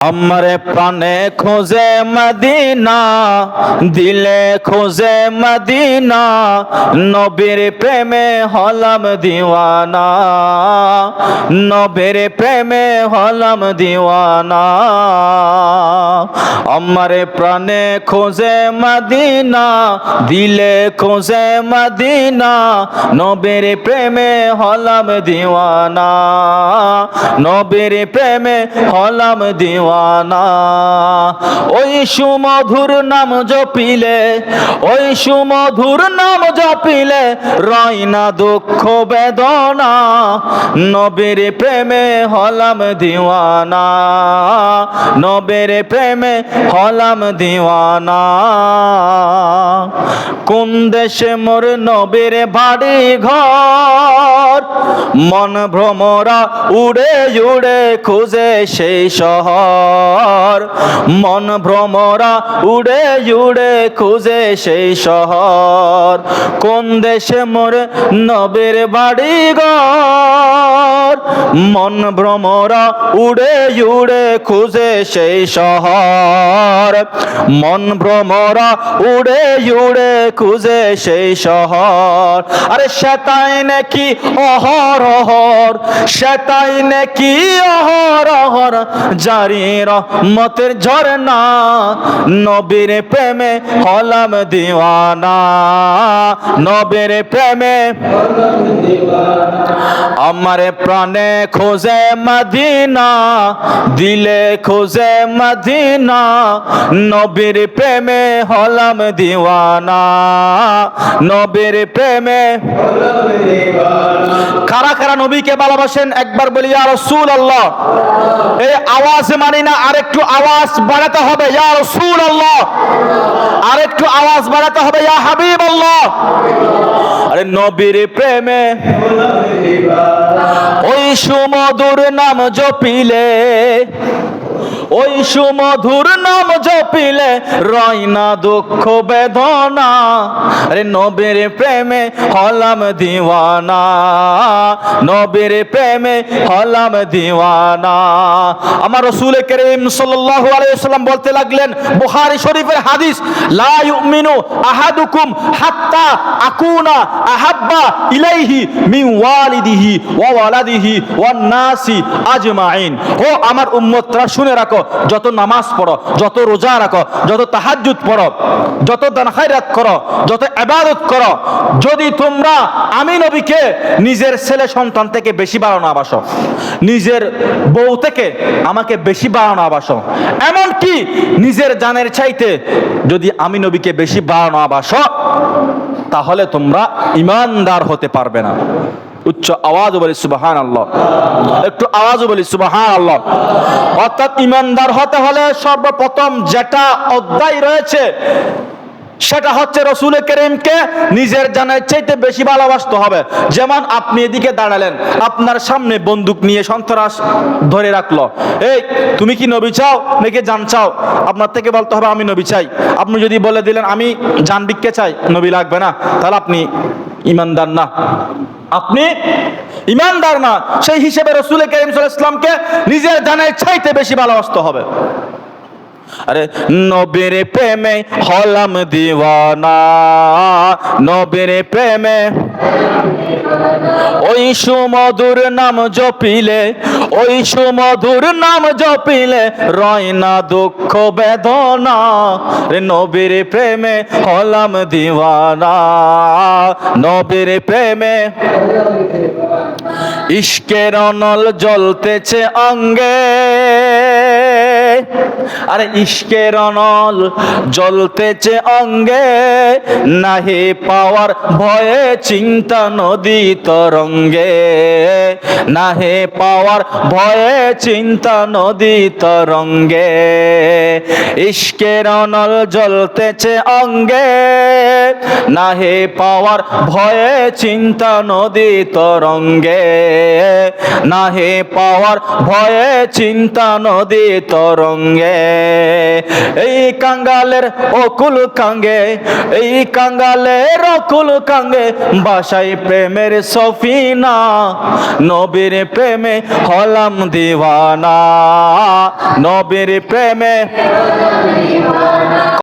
আমারে প্রাণে খোঁজে মদিনা, দিলে খোঁজে মদিনা, নবীর প্রেমে হলাম দিওয়ানা, নবীর প্রেমে হলাম দিওয়ানা। আমারে প্রাণে খোঁজে মদিনা, দিলে খোঁজে মদিনা, নবীর প্রেমে হলাম দিওয়ানা, নবীর প্রেমে হলাম দিওয়ানা। ওই সুমধুর নাম জপিলে, ওই সুমধুর নাম জপিলে রয় না দুঃখ বেদনা, নবীর প্রেমে হলাম দিওয়ানা, নবীর প্রেমে হলাম দিওয়ানা। কোন দেশে মোর নবীর বাড়ি ঘর, মন ভ্রমরা উড়ে উড়ে খুঁজে সেই শহর, মন ভ্রমরা উড়ে উড়ে খুঁজে সেই শহর। কোন দেশে মোর নবীর বাড়ি ঘর, মন ভ্রমরা উড়ে উড়ে খুঁজে সেই শহর, মন ভ্রমরা উড়ে উড়ে খুঁজে সেই শহর। আরে সেটাই নাকি অহরহর, সেটাই নাকি অহরহর জারি রহমতের ঝরনা, নবীর প্রেমে হলাম দিওয়ানা, নবীর প্রেমে আমার প্রাণে খোঁজে মদিনা, দিলে খোঁজে মদিনা, নবীর প্রেমে হলাম দিওয়ানা, নবীর প্রেমে। কারা কারা নবীকে ভালোবাসেন একবার বলি ইয়া রাসূলুল্লাহ। এই আওয়াজ মানি না, আরেকটু আওয়াজ বাড়াতে হবে ইয়া রাসূলুল্লাহ, আরেকটু আওয়াজ বাড়াতে হবে ইয়া হাবিবাল্লাহ। আরে নবীর প্রেমে ওই সুমধুর নাম জপিলে, ওই সুমধুর নাম জপিলে রয় না দুঃখ বেদনা, আরে নবীর প্রেমে হলাম দিওয়ানা, নবীর প্রেমে হলাম দিওয়ানা। আমার রাসূল করিম সাল্লাল্লাহু আলাইহি ওয়াসাল্লাম বলতে লাগলেন, বুখারী শরীফের হাদিস, লা ইউমিনু আহাদুকুম হাত্তা আকুনা আহাব্বা ইলাইহি মিন ওয়ালিদিহি ওয়া ওয়ালাদিহি ওয়ান নাসি আজমাইন। ও আমার উম্মতরা শুনে রাখো, যত নামাজ পড়ো, যত রোজা রাখো, যত তাহাজ্জুদ পড়ো, যত দান খায়রাত করো, যত ইবাদত করো, যদি তোমরা আমি নবীকে নিজের ছেলে সন্তান থেকে বেশি বাড়ানো বাসো, নিজের বউ থেকে আমাকে বেশি বাড়ানো বাসো, এমন কি নিজের জানের চাইতে যদি আমি নবীকে বেশি বাড়ানো বাসো, তাহলে তোমরা ঈমানদার হতে পারবে না। উচ্চ আওয়াজ বলি সুবহানাল্লাহ, একটু আওয়াজ বলি সুবহানাল্লাহ। অর্থাৎ ঈমানদার হতে হলে সর্বপ্রথম যেটা অধ্যায় রয়েছে সেটা হচ্ছে রাসূল করিমকে নিজের জানের চাইতে বেশি ভালোবাসতে হবে। যেমন আপনি এদিকে দাঁড়ালেন, আপনার সামনে বন্দুক নিয়ে সন্ত্রাস ধরে রাখলো, এই তুমি কি নবী চাও নাকি জান চাও? আপনার থেকে বলতে হবে আমি নবী চাই। আপনি যদি বলে দিলেন আমি জান ভিক্ষা চাই, নবী লাগবে না, তাহলে আপনি ঈমানদার না, আপনি ঈমানদার না। সেই হিসেবে রাসূল করিম সাল্লাল্লাহু আলাইহি ওয়াসাল্লামকে নিজের জানের চাইতে বেশি ভালোবাসতে হবে। আরে নবীর প্রেমে হলাম দিওয়ানা, নবীর প্রেমে ওই সুমধুর নাম জপিলে, ওই সুমধুর নাম জপিলে রয় না দুঃখ বেদনা, রে নবীর প্রেমে হলাম দিওয়ানা, নবীর প্রেমে। ইশকের অনল জ্বলতেছে অঙ্গে, আরে ইশকের অনল জ্বলতেছে অঙ্গে, নাহি পাওয়ার ভয়ে চিন্তা নদী তরঙ্গে, নাহি পাওয়ার ভয়ে চিন্তা নদী তরঙ্গে। ইশকের অনল জ্বলতেছে অঙ্গে, নাহি পাওয়ার ভয়ে চিন্তা নদী তরঙ্গে, নাহি পাওয়ার ভয়ে চিন্তা নদী তরঙ্গে। এই কাঙ্গালের অকুল কাঙ্গে, এই কাঙ্গালের অকুল কাঙ্গে বাসাই প্রেমের সফিনা, নবীর প্রেমে হলাম দিওয়ানা, নবীর প্রেমে